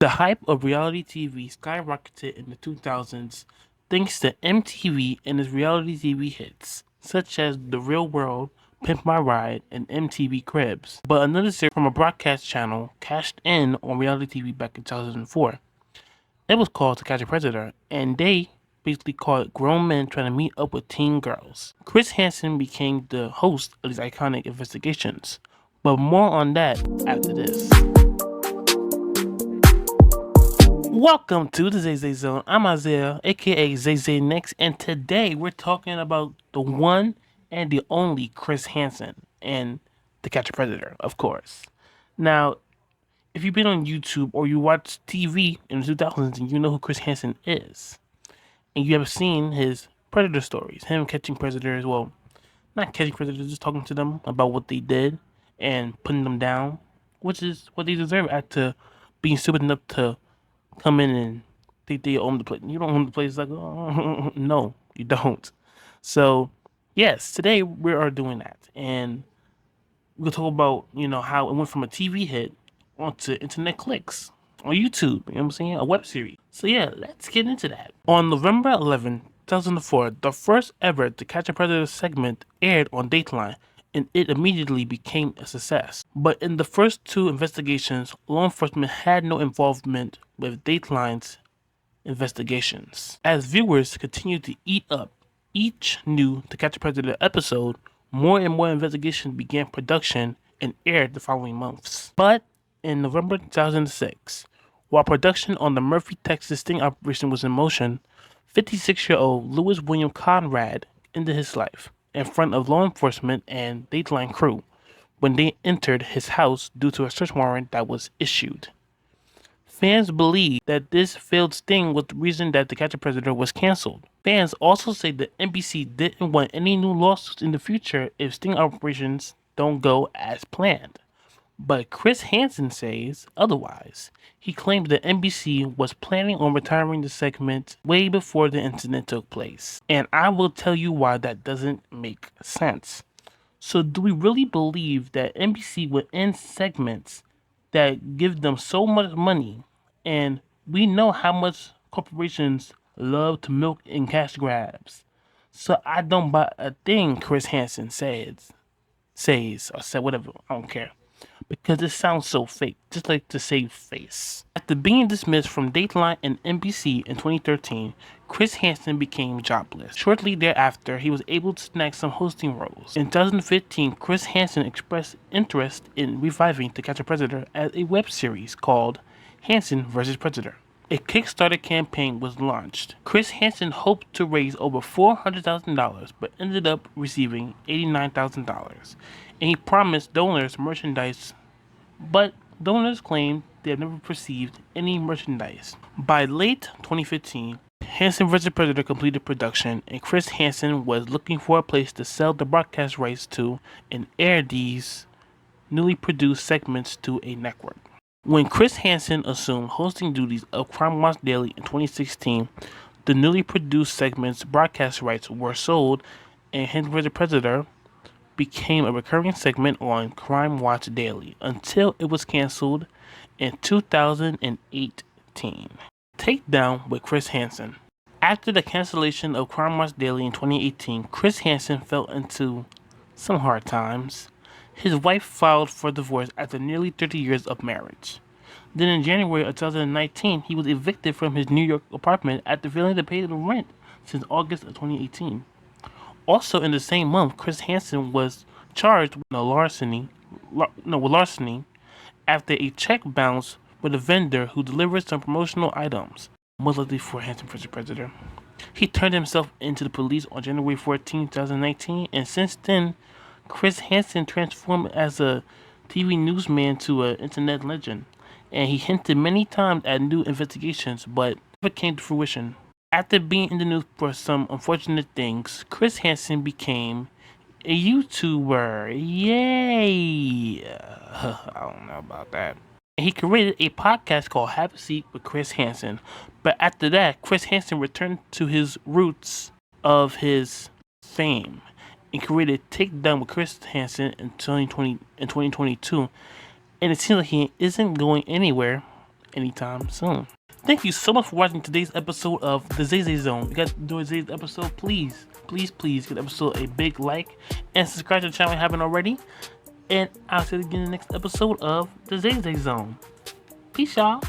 The hype of reality TV skyrocketed in the 2000s thanks to MTV and its reality TV hits, such as The Real World, Pimp My Ride, and MTV Cribs. But another series from a broadcast channel cashed in on reality TV back in 2004. It was called To Catch a Predator, and they basically called grown men trying to meet up with teen girls. Chris Hansen became the host of these iconic investigations, but more on that after this. Welcome to the Zay Zay Zone. I'm Isaiah, aka zayzaynicks, and today we're talking about the one and the only Chris Hansen and To Catch a Predator, of course. Now, if you've been on YouTube or you watch TV in the 2000s and you know who Chris Hansen is, and you have seen his predator stories, him catching predators, well, not catching predators, just talking to them about what they did and putting them down, which is what they deserve after being stupid enough to come in and think they own the place. You don't own the place. Like, oh, no, you don't. So, yes, today we are doing that, and we'll talk about how it went from a TV hit onto internet clicks on YouTube. You know what I'm saying? A web series. So yeah, let's get into that. On November 11, 2004, the first ever To Catch a Predator segment aired on Dateline, and it immediately became a success. But in the first two investigations, law enforcement had no involvement with Dateline's investigations. As viewers continued to eat up each new To Catch a Predator episode, more and more investigations began production and aired the following months. But in November 2006, while production on the Murphy, Texas sting operation was in motion, 56-year-old Lewis William Conrad ended his life in front of law enforcement and Dateline crew when they entered his house due to a search warrant that was issued. Fans believe that this failed sting was the reason that To Catch a Predator was canceled. Fans also say that NBC didn't want any new lawsuits in the future if sting operations don't go as planned. But Chris Hansen says otherwise. He claims that NBC was planning on retiring the segment way before the incident took place. And I will tell you why that doesn't make sense. So do we really believe that NBC would end segments that give them so much money? And we know how much corporations love to milk in cash grabs. So I don't buy a thing Chris Hansen says or said, whatever, I don't care. Because it sounds so fake, just like to save face. After being dismissed from Dateline and NBC in 2013, Chris Hansen became jobless. Shortly thereafter, he was able to snag some hosting roles. In 2015, Chris Hansen expressed interest in reviving To Catch a Predator as a web series called Hansen vs. Predator. A Kickstarter campaign was launched. Chris Hansen hoped to raise over $400,000 but ended up receiving $89,000. And he promised donors merchandise, but donors claimed they have never received any merchandise. By late 2015, Hansen vs. Predator completed production, and Chris Hansen was looking for a place to sell the broadcast rights to and air these newly produced segments to a network. When Chris Hansen assumed hosting duties of Crime Watch Daily in 2016, the newly produced segment's broadcast rights were sold, and Hansen vs. Predator became a recurring segment on Crime Watch Daily until it was canceled in 2018. Takedown with Chris Hansen. After the cancellation of Crime Watch Daily in 2018, Chris Hansen fell into some hard times. His wife filed for divorce after nearly 30 years of marriage. Then in January of 2019, he was evicted from his New York apartment after failing to pay the rent since August of 2018. Also in the same month, Chris Hansen was charged with larceny after a check bounced with a vendor who delivered some promotional items, most likely for Hansen vs. Predator. He turned himself into the police on January 14, 2019, and since then, Chris Hansen transformed as a TV newsman to an internet legend, and he hinted many times at new investigations, but never came to fruition. After being in the news for some unfortunate things, Chris Hansen became a YouTuber. Yay! I don't know about that. And he created a podcast called Have a Seat with Chris Hansen. But after that, Chris Hansen returned to his roots of his fame and created Takedown with Chris Hansen in 2022, and it seems like he isn't going anywhere anytime soon. Thank you so much for watching today's episode of the Zay Zay Zone. If you guys enjoyed today's episode, please give the episode a big like and subscribe to the channel if you haven't already. And I'll see you again in the next episode of the Zay Zay Zone. Peace, y'all.